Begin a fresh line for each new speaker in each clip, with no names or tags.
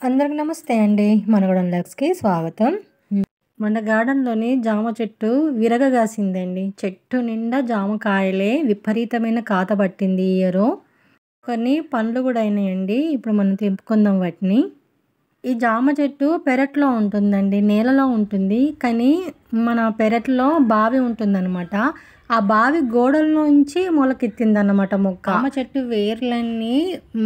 అందరికి నమస్తే అండి. మనగూడెం లక్స్‌కి స్వాగతం. మన గార్డెన్‌లోని జామ చెట్టు విరగగాసిందండి. చెట్టు నిండా జామకాయలే విపరీతమైన కాత పట్టింది ఈ ఇయరు. కొన్ని పండ్లు కూడా అయినాయండి. ఇప్పుడు మనం తెంపుకుందాం వాటిని. ఈ జామ చెట్టు పెరట్లో ఉంటుందండి. నేలలో ఉంటుంది. కానీ మన పెరట్లో బావి ఉంటుందనమాట. ఆ బావి గోడల నుంచి మొలకెత్తిందన్నమాట మొక్క. జామ చెట్టు వేర్లన్నీ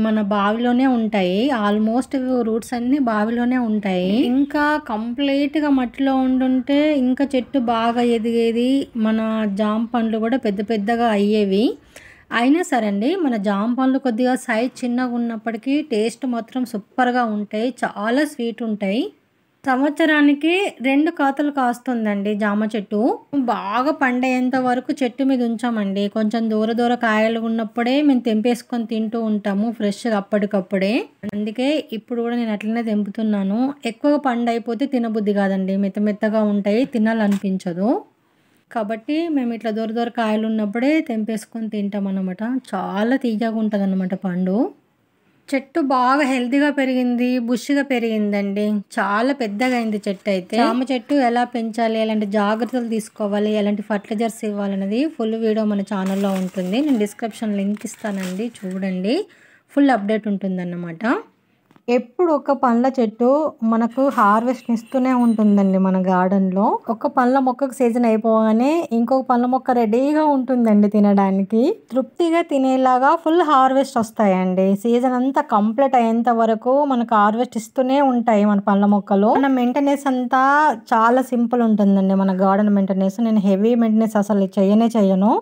మన బావిలోనే ఉంటాయి. ఆల్మోస్ట్ రూట్స్ అన్నీ బావిలోనే ఉంటాయి. ఇంకా కంప్లీట్‌గా మట్టిలో ఉండుంటే ఇంకా చెట్టు బాగా ఎదిగేది. మన జామ పండ్లు కూడా పెద్ద పెద్దగా అయ్యేవి. అయినా సరే అండి, మన జామ పండ్లు కొద్దిగా సైజ్ చిన్నగా ఉన్నప్పటికీ టేస్ట్ మాత్రం సూపర్‌గా ఉంటాయి. చాలా స్వీట్ ఉంటాయి. సంవత్సరానికి 2 కాతలు కాస్తుందండి జామ చెట్టు. బాగా పండేంత వరకు చెట్టు మీద ఉంచామండి. కొంచెం దూర దూర కాయలు ఉన్నప్పుడే మేము తెంపేసుకొని తింటూ ఉంటాము ఫ్రెష్‌గా అప్పటికప్పుడే. అందుకే ఇప్పుడు కూడా నేను అట్లనే తెంపుతున్నాను. ఎక్కువగా పండైపోతే తినబుద్ధి కాదండి. మెత్త మెత్తగా ఉంటాయి. తినాలనిపించదు. కాబట్టి మేము ఇట్లా దూర దూర కాయలు ఉన్నప్పుడే తెంపేసుకొని తింటామన్నమాట. చాలా తియ్యగా ఉంటదన్నమాట పండు. చెట్టు బాగా హెల్తీగా పెరిగింది. బుష్‌గా పెరిగిందండి. చాలా పెద్దగా అయింది చెట్టయితే. జామ చెట్టు ఎలా పెంచాలి, ఎలాంటి జాగ్రత్తలు తీసుకోవాలి, ఎలాంటి ఫర్టిలైజర్స్ ఇవ్వాలనేది ఫుల్ వీడియో మన ఛానల్‌లో ఉంటుంది. నేను డిస్క్రిప్షన్ లింక్ ఇస్తానండి, చూడండి. ఫుల్ అప్డేట్ ఉంటుందన్నమాట. ఎప్పుడు ఒక పండ్ల చెట్టు మనకు హార్వెస్ట్‌ని ఇస్తూనే ఉంటుందండి మన గార్డెన్‌లో. ఒక పండ్ల మొక్కకు సీజన్ అయిపోగానే ఇంకొక పండ్ల మొక్క రెడీగా ఉంటుందండి తినడానికి. తృప్తిగా తినేలాగా ఫుల్ హార్వెస్ట్ వస్తాయండి. సీజన్ అంతా కంప్లీట్ అయ్యేంత వరకు మనకు హార్వెస్ట్ ఇస్తూనే ఉంటాయి మన పండ్ల మొక్కలు. మన మెయింటెనెన్స్ అంతా చాలా సింపుల్ ఉంటుందండి మన గార్డెన్ మెయింటెనెన్స్. నేను హెవీ మెయింటెనెన్స్ అసలు చెయ్యను.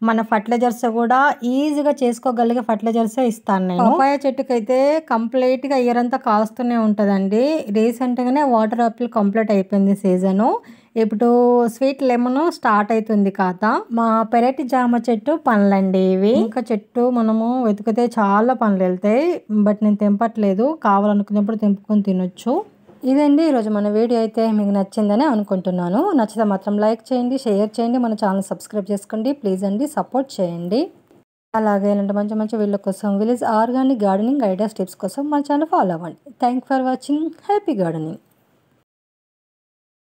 మన ఫర్టిలైజర్స్ కూడా ఈజీగా చేసుకోగలిగే ఫర్టిలైజర్సే ఇస్తాను నేను. పపాయ చెట్టుకైతే కంప్లీట్‌గా ఇయర్ అంతా కాస్తూనే ఉంటదండి. రీసెంట్‌గానే వాటర్ ఆపిల్ కంప్లీట్ అయిపోయింది సీజను. ఇప్పుడు స్వీట్ లెమన్ స్టార్ట్ అవుతుంది కాత. మా పెరటి జామ చెట్టు పండ్లండి ఇవి. ఇంకా చెట్టు మనము వెతికితే చాలా పండ్లు వెళ్తాయి. బట్ నేను తెంపట్లేదు. కావాలనుకున్నప్పుడు తెంపుకొని తినొచ్చు. ఇదండి ఈరోజు మన వీడియో అయితే మీకు నచ్చిందని అనుకుంటున్నాను. నచ్చితే మాత్రం లైక్ చేయండి, షేర్ చేయండి, మన ఛానల్ సబ్స్క్రైబ్ చేసుకోండి. ప్లీజ్ అండి, సపోర్ట్ చేయండి. అలాగే ఇలాంటి మంచి మంచి వీడియోల కోసం, village organic gardening ideas tips కోసం మన ఛానల్ ఫాలో అవ్వండి. Thank for watching. Happy gardening.